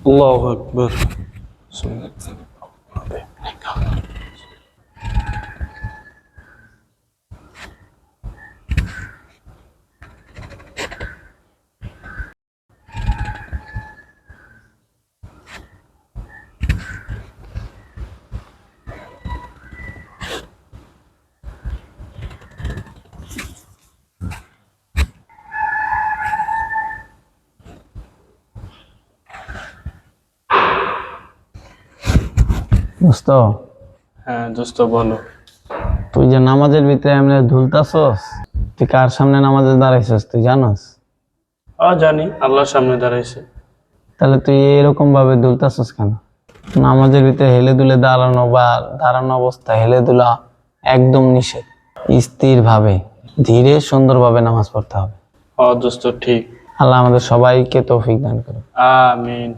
আল্লাহু আকবার। দোস্ত, হ্যাঁ দোস্ত বলো। তুই যে নামাজের ভিতরে এমনি ঝুলতাছস, তুই কার সামনে নামাজে দাঁড়াইছস তুই জানোস? জানি, আল্লাহর সামনে দাঁড়াইছে। তাহলে তুই এরকম ভাবে দুলতাছস কেন? নামাজের ভিতরে হেলে দুলে দাঁড়ানো বা দাঁড়ানো অবস্থা হেলে দুলা একদম নিষেধ। স্থির ভাবে ধীরে সুন্দরভাবে নামাজ পড়তে হবে। দোস্ত ঠিক। আল্লাহ আমাদের সবাইকে তৌফিক দান করুন। আমিন।